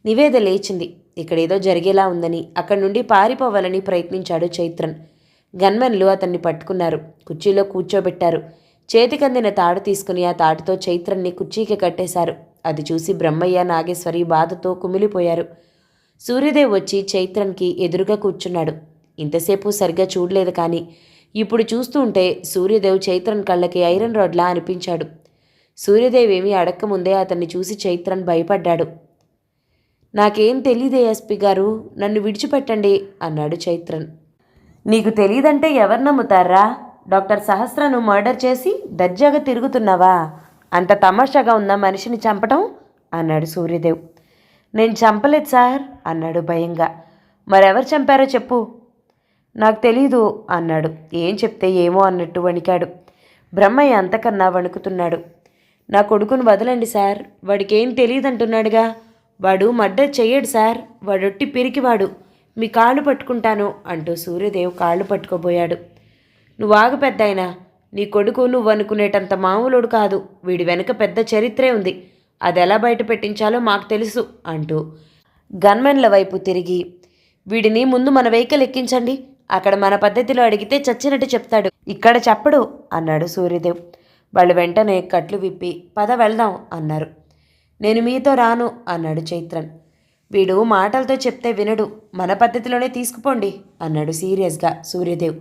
నివేద లేచింది. ఇక్కడేదో జరిగేలా ఉందని అక్కడి నుండి పారిపోవాలని ప్రయత్నించాడు చైత్రన్. గన్మెన్లు అతన్ని పట్టుకున్నారు. కుర్చీలో కూర్చోబెట్టారు. చేతికందిన తాడు తీసుకుని ఆ తాడుతో చైత్రన్ని కుర్చీకి కట్టేశారు. అది చూసి బ్రహ్మయ్య, నాగేశ్వరి బాధతో కుమిలిపోయారు. సూర్యదేవ్ వచ్చి చైత్రన్కి ఎదురుగా కూర్చున్నాడు. ఇంతసేపు సరిగ్గా చూడలేదు, కానీ ఇప్పుడు చూస్తూ ఉంటే సూర్యదేవ్ చైత్రన్ కళ్ళకి ఐరన్ రాడ్లా అనిపించాడు. సూర్యదేవ్ ఏమీ అడక్కముందే అతన్ని చూసి చైత్రన్ భయపడ్డాడు. నాకేం తెలీదే ఎస్పీ గారు, నన్ను విడిచిపెట్టండి అన్నాడు చైత్రన్. నీకు తెలీదంటే ఎవరు నమ్ముతారా? డాక్టర్ సహస్రను మర్డర్ చేసి దర్జాగా తిరుగుతున్నావా? అంత తమాషాగా ఉందా మనిషిని చంపటం అన్నాడు సూర్యదేవ్. నేను చంపలేదు సార్ అన్నాడు భయంగా. మరెవరు చంపారో చెప్పు. నాకు తెలీదు అన్నాడు. ఏం చెప్తే ఏమో అన్నట్టు వణికాడు. బ్రహ్మయ్య అంతకన్నా వణుకుతున్నాడు. నా కొడుకును వదలండి సార్, వాడికేం తెలియదంటున్నాడుగా. వాడు మర్డర్ చెయ్యడు సార్, వాడొట్టి పిరికివాడు. మీ కాళ్ళు పట్టుకుంటాను అంటూ సూర్యదేవ్ కాళ్ళు పట్టుకోబోయాడు. నువ్వు ఆగు పెద్దాయనా, నీ కొడుకు నువ్వు అనుకునేటంత మామూలుడు కాదు. వీడి వెనుక పెద్ద చరిత్రే ఉంది. అది ఎలా బయట పెట్టించాలో మాకు తెలుసు అంటూ గన్మెన్ల వైపు తిరిగి, వీడిని ముందు మన వెహికల్ ఎక్కించండి. అక్కడ మన పద్ధతిలో అడిగితే చచ్చినట్టు చెప్తాడు, ఇక్కడ చెప్పడు అన్నాడు సూర్యదేవ్. వాళ్ళు వెంటనే కట్లు విప్పి పద వెళ్దాం అన్నారు. నేను మీతో రాను అన్నాడు చైత్రన్. వీడు మాటలతో చెప్తే వినడు, మన పద్ధతిలోనే తీసుకుపోండి అన్నాడు సీరియస్గా సూర్యదేవ్.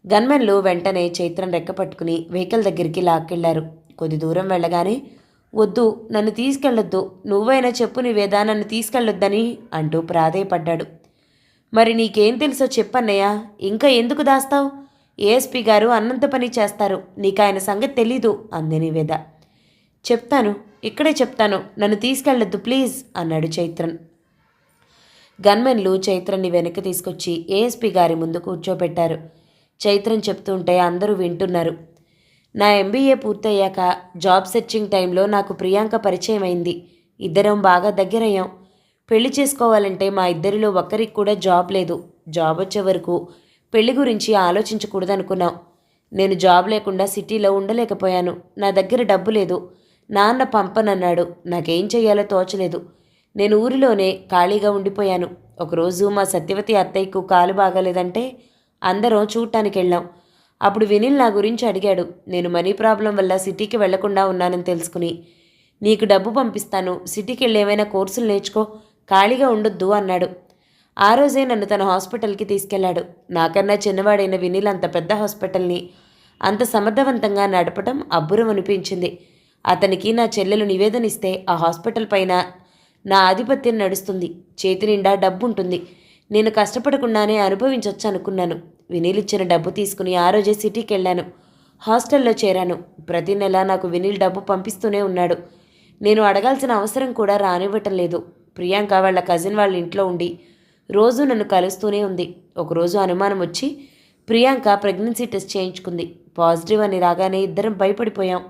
గన్మెన్లు వెంటనే చైత్రన్ రెక్క పట్టుకుని వెహికల్ దగ్గరికి లాక్కెళ్లారు. కొద్ది దూరం వెళ్ళగానే, వద్దు, నన్ను తీసుకెళ్ళొద్దు, నువ్వైనా చెప్పు నివేదా, నన్ను తీసుకెళ్ళొద్దని అంటూ ప్రాధేయపడ్డాడు. మరి నీకేం తెలుసో చెప్పన్నయ్య, ఇంకా ఎందుకు దాస్తావు? ఏఎస్పీ గారు అన్నంత పని చేస్తారు, నీకు ఆయన సంగతి తెలీదు అంది నివేద. చెప్తాను, ఇక్కడే చెప్తాను, నన్ను తీసుకెళ్ళొద్దు ప్లీజ్ అన్నాడు చైత్రన్. గన్మెన్లు చైత్రన్ని వెనక్కి తీసుకొచ్చి ఏఎస్పీ గారి ముందు కూర్చోబెట్టారు. చైత్రన్ చెప్తుంటే అందరూ వింటున్నారు. నా ఎంబీఏ పూర్తయ్యాక జాబ్ సెర్చింగ్ టైంలో నాకు ప్రియాంక పరిచయం అయింది. ఇద్దరం బాగా దగ్గరయ్యాం. పెళ్లి చేసుకోవాలంటే మా ఇద్దరిలో ఒక్కరికి కూడా జాబ్ లేదు. జాబ్ వచ్చే వరకు పెళ్లి గురించి ఆలోచించకూడదనుకున్నాం. నేను జాబ్ లేకుండా సిటీలో ఉండలేకపోయాను. నా దగ్గర డబ్బు లేదు. నాన్న పంపనన్నాడు. నాకేం చెయ్యాలో తోచలేదు. నేను ఊరిలోనే ఖాళీగా ఉండిపోయాను. ఒకరోజు మా సత్యవతి అత్తయ్యకు కాలు బాగాలేదంటే అందరం చూడటానికి వెళ్ళాం. అప్పుడు వినిల్ నా గురించి అడిగాడు. నేను మనీ ప్రాబ్లం వల్ల సిటీకి వెళ్లకుండా ఉన్నానని తెలుసుకుని, నీకు డబ్బు పంపిస్తాను, సిటీకి వెళ్ళి ఏమైనా కోర్సులు నేర్చుకో, ఖాళీగా ఉండొద్దు అన్నాడు. ఆ రోజే నన్ను తన హాస్పిటల్కి తీసుకెళ్లాడు. నాకన్నా చిన్నవాడైన వినిల్ అంత పెద్ద హాస్పిటల్ని అంత సమర్థవంతంగా నడపటం అబ్బురం అనిపించింది. అతనికి నా చెల్లెలు నివేదనిస్తే ఆ హాస్పిటల్ పైన నా ఆధిపత్యం నడుస్తుంది. చేతి నిండా డబ్బు ఉంటుంది. నేను కష్టపడకుండానే అనుభవించవచ్చు అనుకున్నాను. వినీల్ ఇచ్చిన డబ్బు తీసుకుని ఆ రోజే సిటీకి వెళ్ళాను. హాస్టల్లో చేరాను. ప్రతి నెల నాకు వినీల్ డబ్బు పంపిస్తూనే ఉన్నాడు. నేను అడగాల్సిన అవసరం కూడా రానివ్వటం లేదు. ప్రియాంక వాళ్ళ కజిన్ వాళ్ళ ఇంట్లో ఉండి రోజు నన్ను కలుస్తూనే ఉంది. ఒకరోజు అనుమానం వచ్చి ప్రియాంక ప్రెగ్నెన్సీ టెస్ట్ చేయించుకుంది. పాజిటివ్ అని రాగానే ఇద్దరం భయపడిపోయాం.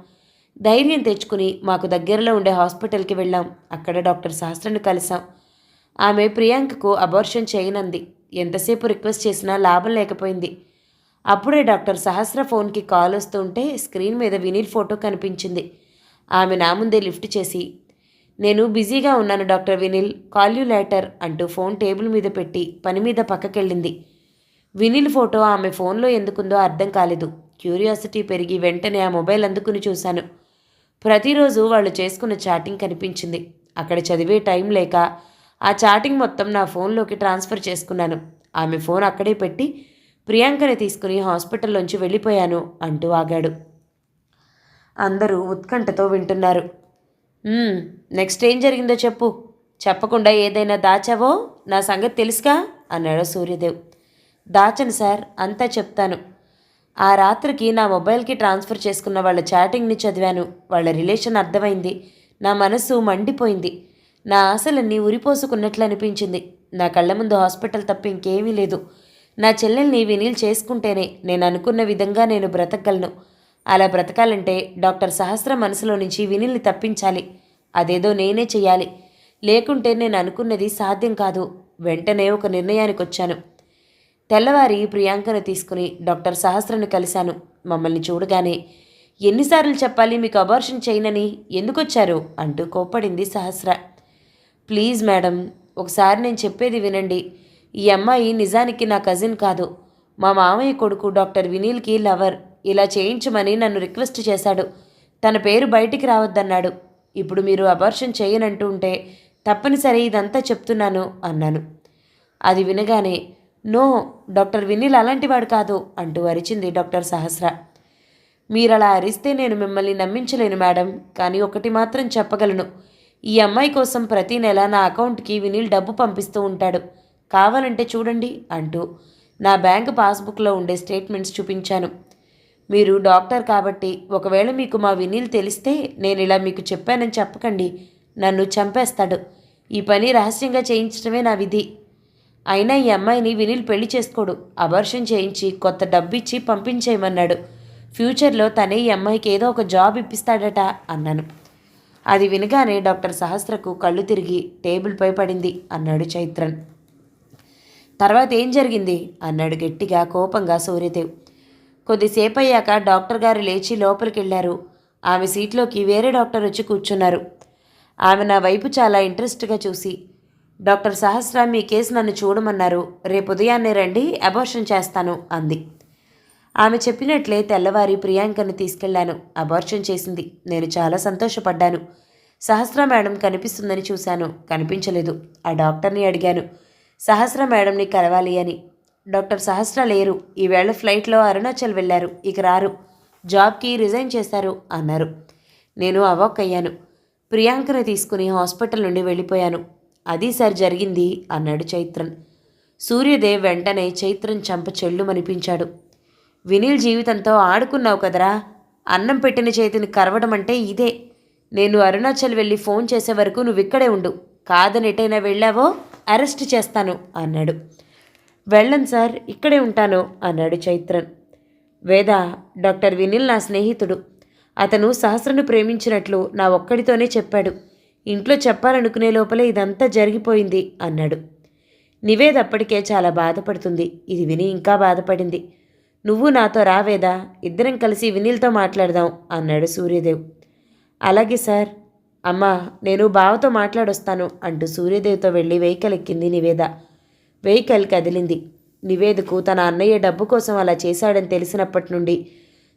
ధైర్యం తెచ్చుకుని మాకు దగ్గరలో ఉండే హాస్పిటల్కి వెళ్ళాం. అక్కడ డాక్టర్ సహస్రను కలిసాం. ఆమె ప్రియాంకకు అబార్షన్ చేయనంది. ఎంతసేపు రిక్వెస్ట్ చేసినా లాభం లేకపోయింది. అప్పుడే డాక్టర్ సహస్ర ఫోన్కి కాల్ వస్తుంటే స్క్రీన్ మీద వినీల్ ఫోటో కనిపించింది. ఆమె నా ముందే లిఫ్ట్ చేసి, నేను బిజీగా ఉన్నాను doctor Vineel, call you later అంటూ ఫోన్ టేబుల్ మీద పెట్టి పని మీద పక్కకెళ్ళింది. వినీల్ ఫోటో ఆమె ఫోన్లో ఎందుకుందో అర్థం కాలేదు. క్యూరియాసిటీ పెరిగి వెంటనే ఆ మొబైల్ అందుకుని చూశాను. ప్రతిరోజు వాళ్ళు చేసుకున్న చాటింగ్ కనిపించింది. అక్కడ చదివే టైం లేక ఆ చాటింగ్ మొత్తం నా ఫోన్లోకి ట్రాన్స్ఫర్ చేసుకున్నాను. ఆమె ఫోన్ అక్కడే పెట్టి ప్రియాంకని తీసుకుని హాస్పిటల్లోంచి వెళ్ళిపోయాను అంటూ ఆగాడు. అందరూ ఉత్కంఠతో వింటున్నారు. నెక్స్ట్ ఏం జరిగిందో చెప్పు. చెప్పకుండా ఏదైనా దాచావో నా సంగతి తెలుసుగా అన్నాడు సూర్యదేవ్. దాచను సార్, అంతా చెప్తాను. ఆ రాత్రికి నా మొబైల్కి ట్రాన్స్ఫర్ చేసుకున్న వాళ్ళ చాటింగ్ని చదివాను. వాళ్ళ రిలేషన్ అర్థమైంది. నా మనసు మండిపోయింది. నా ఆశలన్నీ ఉరిపోసుకున్నట్లు అనిపించింది. నా కళ్ళ ముందు హాస్పిటల్ తప్ప ఇంకేమీ లేదు. నా చెల్లెల్ని వినీల్ చేసుకుంటేనే నేను అనుకున్న విధంగా నేను బ్రతకగలను. అలా బ్రతకాలంటే డాక్టర్ సహస్ర మనసులో నుంచి వినిల్ని తప్పించాలి. అదేదో నేనే చెయ్యాలి. లేకుంటే నేను అనుకున్నది సాధ్యం కాదు. వెంటనే ఒక నిర్ణయానికి వచ్చాను. తెల్లవారి ప్రియాంకను తీసుకుని డాక్టర్ సహస్రను కలిశాను. మమ్మల్ని చూడగానే, ఎన్నిసార్లు చెప్పాలి మీకు అబార్షన్ చేయనని, ఎందుకొచ్చారు అంటూ కోప్పడింది సహస్ర. ప్లీజ్ మేడం, ఒకసారి నేను చెప్పేది వినండి. ఈ అమ్మాయి నిజానికి నా కజిన్ కాదు. మా మామయ్య కొడుకు డాక్టర్ వినీల్కి లవర్. ఇలా చేయించమని నన్ను రిక్వెస్ట్ చేశాడు. తన పేరు బయటికి రావద్దన్నాడు. ఇప్పుడు మీరు అబార్షన్ చేయనంటూ ఉంటే తప్పనిసరి ఇదంతా చెప్తున్నాను అన్నాను. అది వినగానే, నో, డాక్టర్ వినీల్ అలాంటివాడు కాదు అంటూ అరిచింది డాక్టర్ సహస్ర. మీరలా అరిస్తే నేను మిమ్మల్ని నమ్మించలేను మేడం. కానీ ఒకటి మాత్రం చెప్పగలను. ఈ అమ్మాయి కోసం ప్రతి నెల నా అకౌంట్కి వినీల్ డబ్బు పంపిస్తూ ఉంటాడు. కావాలంటే చూడండి అంటూ నా బ్యాంకు పాస్బుక్లో ఉండే స్టేట్మెంట్స్ చూపించాను. మీరు డాక్టర్ కాబట్టి ఒకవేళ మీకు మా వినీల్ తెలిస్తే నేను ఇలా మీకు చెప్పానని చెప్పకండి. నన్ను చంపేస్తాడు. ఈ పని రహస్యంగా చేయించడమే నా విధి. అయినా ఈ అమ్మాయిని వినీల్ పెళ్లి చేసుకోడు. అబార్షన్ చేయించి కొత్త డబ్బిచ్చి పంపించేయమన్నాడు. ఫ్యూచర్లో తనే ఈ అమ్మాయికి ఏదో ఒక జాబ్ ఇప్పిస్తాడట అన్నాను. అది వినగానే డాక్టర్ సహస్రకు కళ్ళు తిరిగి టేబుల్పై పడింది అన్నాడు చైత్రన్. తర్వాత ఏం జరిగింది అన్నాడు గట్టిగా కోపంగా సూర్యదేవ్. కొద్దిసేపు అయ్యాక డాక్టర్ గారు లేచి లోపలికి వెళ్ళారు. ఆమె సీట్లోకి వేరే డాక్టర్ వచ్చి కూర్చున్నారు. ఆమె నా వైపు చాలా ఇంట్రెస్ట్గా చూసి, డాక్టర్ సహస్ర, మీ కేసు నన్ను చూడమన్నారు. రేపు ఉదయాన్నే రండి, అబార్షన్ చేస్తాను అంది. ఆమె చెప్పినట్లే తెల్లవారి ప్రియాంకను తీసుకెళ్లాను. అబార్షన్ చేసింది. నేను చాలా సంతోషపడ్డాను. సహస్ర మేడం కనిపిస్తుందని చూశాను. కనిపించలేదు. ఆ డాక్టర్ని అడిగాను, సహస్ర మేడంని కలవాలి అని. డాక్టర్ సహస్ర లేరు. ఈవేళ ఫ్లైట్లో అరుణాచల్ వెళ్ళారు. ఇక రారు. జాబ్కి రిజైన్ చేశారు అన్నారు. నేను అవాక్కయ్యాను. ప్రియాంకను తీసుకుని హాస్పిటల్ నుండి వెళ్ళిపోయాను. అది సార్ జరిగింది అన్నాడు చైత్రన్. సూర్యదేవ్ వెంటనే చైత్రన్ చంప చెల్లుమనిపించాడు. వినీల్ జీవితంతో ఆడుకున్నావు కదరా. అన్నం పెట్టిన చేతిని కరవడం అంటే ఇదే. నేను అరుణాచల్ వెళ్ళి ఫోన్ చేసే వరకు నువ్వు ఇక్కడే ఉండు. కాదని ఎటైనా వెళ్ళావో అరెస్ట్ చేస్తాను అన్నాడు. వెళ్ళను సార్, ఇక్కడే ఉంటాను అన్నాడు చైత్రన్. వేద, డాక్టర్ వినీల్ నా స్నేహితుడు. అతను సహస్రను ప్రేమించినట్లు నా ఒక్కడితోనే చెప్పాడు. ఇంట్లో చెప్పాలనుకునే లోపలే ఇదంతా జరిగిపోయింది అన్నాడు. నివేద్ అప్పటికే చాలా బాధపడుతుంది. ఇది విని ఇంకా బాధపడింది. నువ్వు నాతో రావేదా, ఇద్దరం కలిసి వినీల్తో మాట్లాడదాం అన్నాడు సూర్యదేవ్. అలాగే సార్. అమ్మా, నేను బావతో మాట్లాడొస్తాను అంటూ సూర్యదేవ్తో వెళ్ళి వెహికల్ ఎక్కింది నివేద. వెహికల్ కదిలింది. నివేదకు తన అన్నయ్య డబ్బు కోసం అలా చేశాడని తెలిసినప్పటి నుండి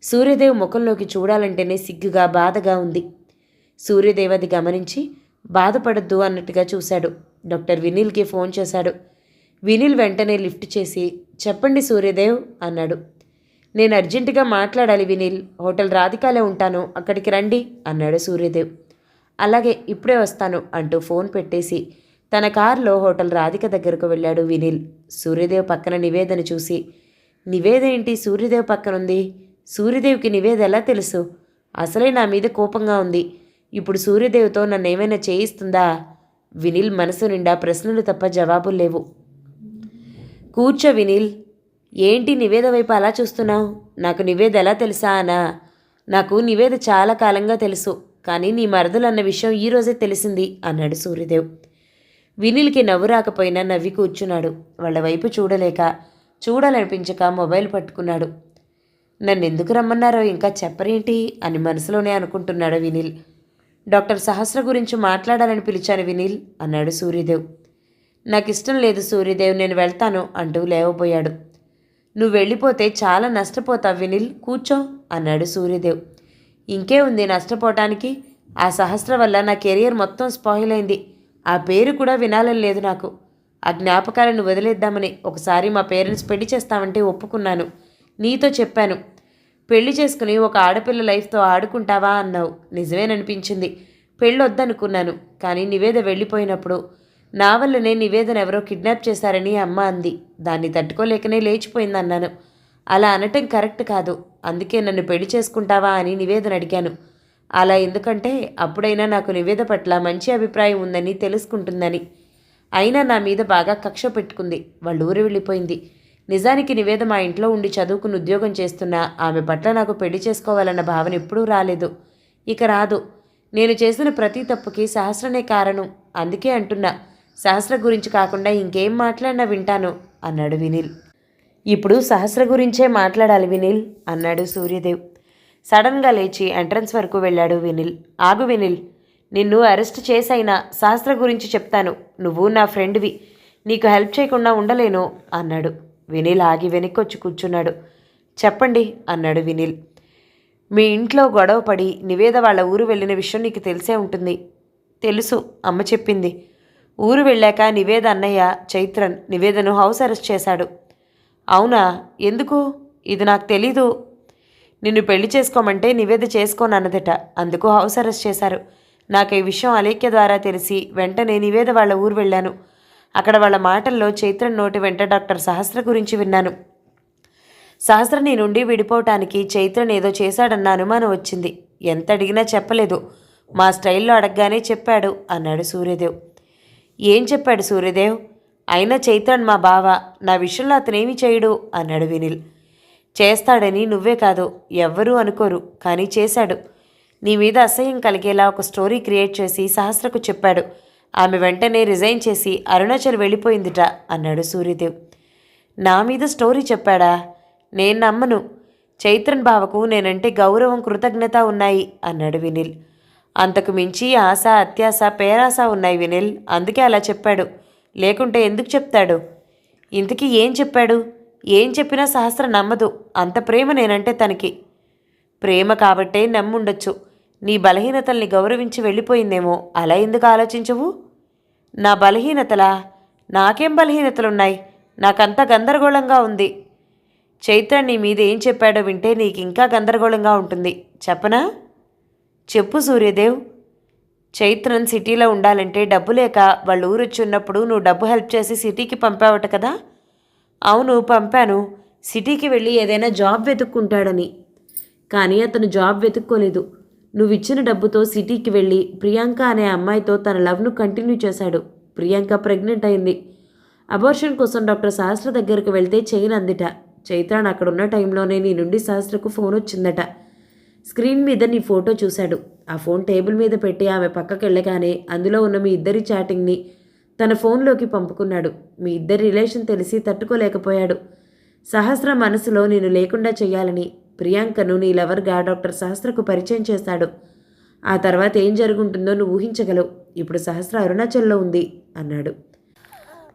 సూర్యదేవ్ ముఖంలోకి చూడాలంటేనే సిగ్గుగా బాధగా ఉంది. సూర్యదేవ్ అది గమనించి బాధపడద్దు అన్నట్టుగా చూశాడు. డాక్టర్ వినీల్కి ఫోన్ చేశాడు. వినీల్ వెంటనే లిఫ్ట్ చేసి, చెప్పండి సూర్యదేవ్ అన్నాడు. నేను అర్జెంటుగా మాట్లాడాలి వినీల్. హోటల్ రాధికాలో ఉంటాను, అక్కడికి రండి అన్నాడు సూర్యదేవ్. అలాగే, ఇప్పుడే వస్తాను అంటూ ఫోన్ పెట్టేసి తన కారులో హోటల్ రాధిక దగ్గరకు వెళ్ళాడు వినీల్. సూర్యదేవ్ పక్కన నివేదను చూసి, నివేద ఏంటి సూర్యదేవ్ పక్కనుంది? సూర్యదేవ్కి నివేద ఎలా తెలుసు? అసలే నా మీద కోపంగా ఉంది. ఇప్పుడు సూర్యదేవ్తో నన్నేమైనా చేయిస్తుందా? వినీల్ మనసు నిండా ప్రశ్నలు తప్ప జవాబులు లేవు. కూర్చో వినీల్. ఏంటి నివేద వైపు అలా చూస్తున్నావు? నాకు నివేద ఎలా తెలుసా అనా? నాకు నివేద చాలా కాలంగా తెలుసు, కానీ నీ మరదలన్న విషయం ఈరోజే తెలిసింది అన్నాడు సూర్యదేవ్. వినీల్కి నవ్వు రాకపోయినా నవ్వి కూర్చున్నాడు. వాళ్ళ వైపు చూడలేక, చూడాలనిపించక మొబైల్ పట్టుకున్నాడు. నన్నెందుకు రమ్మన్నారో ఇంకా చెప్పరేంటి అని మనసులోనే అనుకుంటున్నాడు వినీల్. డాక్టర్ సహస్ర గురించి మాట్లాడాలని పిలిచాను వినీల్ అన్నాడు సూర్యదేవ్. నాకు ఇష్టం లేదు సూర్యదేవ్, నేను వెళ్తాను అంటూ లేవబోయాడు. నువ్వు వెళ్ళిపోతే చాలా నష్టపోతావు వినీల్, కూర్చో అన్నాడు సూర్యదేవ్. ఇంకే ఉంది నష్టపోవటానికి? ఆ సహస్ర వల్ల నా కెరియర్ మొత్తం స్పాయిల్ అయింది. ఆ పేరు కూడా వినాలని లేదు నాకు. ఆ జ్ఞాపకాలను వదిలేద్దామని ఒకసారి మా పేరెంట్స్ పెళ్లి చేస్తామంటే ఒప్పుకున్నాను. నీతో చెప్పాను. పెళ్లి చేసుకుని ఒక ఆడపిల్ల లైఫ్తో ఆడుకుంటావా అన్నావు. నిజమేననిపించింది. పెళ్ళొద్దనుకున్నాను. కానీ నివేద వెళ్ళిపోయినప్పుడు నా వల్లనే నివేదన ఎవరో కిడ్నాప్ చేశారని అమ్మ అంది. దాన్ని తట్టుకోలేకనే లేచిపోయిందన్నాను. అలా అనటం కరెక్ట్ కాదు. అందుకే నన్ను పెళ్లి చేసుకుంటావా అని నివేదన అడిగాను. అలా ఎందుకంటే అప్పుడైనా నాకు నివేద పట్ల మంచి అభిప్రాయం ఉందని తెలుసుకుంటుందని. అయినా నా మీద బాగా కక్ష పెట్టుకుంది. వాళ్ళ ఊరు వెళ్ళిపోయింది. నిజానికి నివేద మా ఇంట్లో ఉండి చదువుకుని ఉద్యోగం చేస్తున్నా ఆమె పట్ల నాకు పెళ్లి చేసుకోవాలన్న భావన ఎప్పుడూ రాలేదు, ఇక రాదు. నేను చేసిన ప్రతి తప్పుకి సహస్రనే కారణం. అందుకే అంటున్నా, సహస్ర గురించి కాకుండా ఇంకేం మాట్లాడినా వింటాను అన్నాడు వినీల్. ఇప్పుడు సహస్ర గురించే మాట్లాడాలి వినీల్ అన్నాడు సూర్యదేవ్. సడన్గా లేచి ఎంట్రన్స్ వరకు వెళ్ళాడు వినీల్. ఆగు వినీల్, నిన్ను అరెస్ట్ చేసైనా సహస్ర గురించి చెప్తాను. నువ్వు నా ఫ్రెండ్వి, నీకు హెల్ప్ చేయకుండా ఉండలేను అన్నాడు. వినీల్ ఆగి వెనక్కొచ్చి కూర్చున్నాడు. చెప్పండి అన్నాడు వినీల్. మీ ఇంట్లో గొడవ పడి నివేద వాళ్ళ ఊరు వెళ్ళిన విషయం నీకు తెలిసే ఉంటుంది. తెలుసు, అమ్మ చెప్పింది. ఊరు వెళ్ళాక నివేద అన్నయ్య చైత్రన్ నివేదను హౌస్ అరెస్ట్ చేశాడు. అవునా? ఎందుకు? ఇది నాకు తెలీదు. నిన్ను పెళ్లి చేసుకోమంటే నివేద చేసుకోనన్నదట, అందుకు హౌస్ అరెస్ట్ చేశారు. నాకు ఈ విషయం అలేఖ్య ద్వారా తెలిసి వెంటనే నివేద వాళ్ళ ఊరు వెళ్ళాను. అక్కడ వాళ్ళ మాటల్లో చైత్రన్ నోటి వెంట డాక్టర్ సహస్ర గురించి విన్నాను. సహస్ర నీ నుండి విడిపోవటానికి చైత్రన్ ఏదో చేశాడన్న అనుమానం వచ్చింది. ఎంత అడిగినా చెప్పలేదు. మా స్టైల్లో అడగగానే చెప్పాడు అన్నాడు సూర్యదేవ్. ఏం చెప్పాడు సూర్యదేవ్? అయినా చైత్రన్ మా బావ, నా విషయంలో అతనేమీ చేయడు అన్నాడు వినీల్. చేస్తాడని నువ్వే కాదు ఎవ్వరూ అనుకోరు, కానీ చేశాడు. నీ మీద అసహ్యం కలిగేలా ఒక స్టోరీ క్రియేట్ చేసి సహస్రకు చెప్పాడు. ఆమె వెంటనే రిజైన్ చేసి అరుణాచల్ వెళ్ళిపోయిందిట అన్నాడు సూర్యదేవ్. నా మీద స్టోరీ చెప్పాడా? నేను నమ్మను. చైత్రన్ బావకు నేనంటే గౌరవం, కృతజ్ఞత ఉన్నాయి అన్నాడు వినీల్. అంతకు మించి ఆశ, అత్యాశ, పేరాశ ఉన్నాయి వినీల్, అందుకే అలా చెప్పాడు. లేకుంటే ఎందుకు చెప్తాడు? ఇంతకీ ఏం చెప్పాడు? ఏం చెప్పినా సహస్ర నమ్మదు. అంత ప్రేమ నేనంటే తనకి. ప్రేమ కాబట్టే నమ్ముండొచ్చు. నీ బలహీనతల్ని గౌరవించి వెళ్ళిపోయిందేమో. అలా ఎందుకు ఆలోచించవు? నా బలహీనతలా? నాకేం బలహీనతలున్నాయి? నాకంతా గందరగోళంగా ఉంది. చైత్ర నీ మీద ఏం చెప్పాడో వింటే నీకు ఇంకా గందరగోళంగా ఉంటుంది. చెప్పనా? చెప్పు సూర్యదేవ్. చైత్రన్ సిటీలో ఉండాలంటే డబ్బు లేక వాళ్ళ ఊరొచ్చి ఉన్నప్పుడు నువ్వు డబ్బు హెల్ప్ చేసి సిటీకి పంపావట కదా? అవును, పంపాను. సిటీకి వెళ్ళి ఏదైనా జాబ్ వెతుక్కుంటాడని. కానీ అతను జాబ్ వెతుక్కోలేదు. నువ్విచ్చిన డబ్బుతో సిటీకి వెళ్ళి ప్రియాంక అనే అమ్మాయితో తన లవ్ను కంటిన్యూ చేశాడు. ప్రియాంక ప్రెగ్నెంట్ అయింది. అబార్షన్ కోసం డాక్టర్ సహస్ర దగ్గరకు వెళ్తే చేయనందిట. చైత్రాన్ అక్కడున్న టైంలోనే నీ నుండి సహస్రకు ఫోన్ వచ్చిందట. స్క్రీన్ మీద నీ ఫోటో చూశాడు. ఆ ఫోన్ టేబుల్ మీద పెట్టి ఆమె పక్కకి వెళ్ళగానే అందులో ఉన్న మీ ఇద్దరి చాటింగ్ని తన ఫోన్లోకి పంపుకున్నాడు. మీ ఇద్దరి రిలేషన్ తెలిసి తట్టుకోలేకపోయాడు. సహస్ర మనసులో నేను లేకుండా చేయాలని ప్రియాంకను నీ లవర్గా డాక్టర్ సహస్రకు పరిచయం చేశాడు. ఆ తర్వాత ఏం జరుగుంటుందో నువ్వు ఊహించగలవు. ఇప్పుడు సహస్ర అరుణాచల్లో ఉంది అన్నాడు.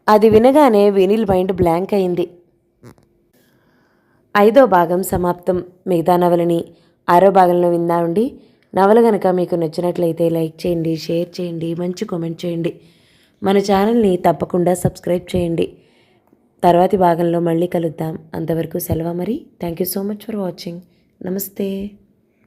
అది వినగానే వినీల్ మైండ్ బ్లాంక్ అయింది. 5వ భాగం సమాప్తం. మిగతా నవలని 6వ భాగంలో విందామండి. నవల కనుక మీకు నచ్చినట్లయితే లైక్ చేయండి, షేర్ చేయండి, మంచి కామెంట్ చేయండి. మన ఛానల్ని తప్పకుండా సబ్స్క్రైబ్ చేయండి. తర్వాతి భాగంలో మళ్ళీ కలుద్దాం. అంతవరకు సెలవు మరి. Thank you so much for watching. నమస్తే.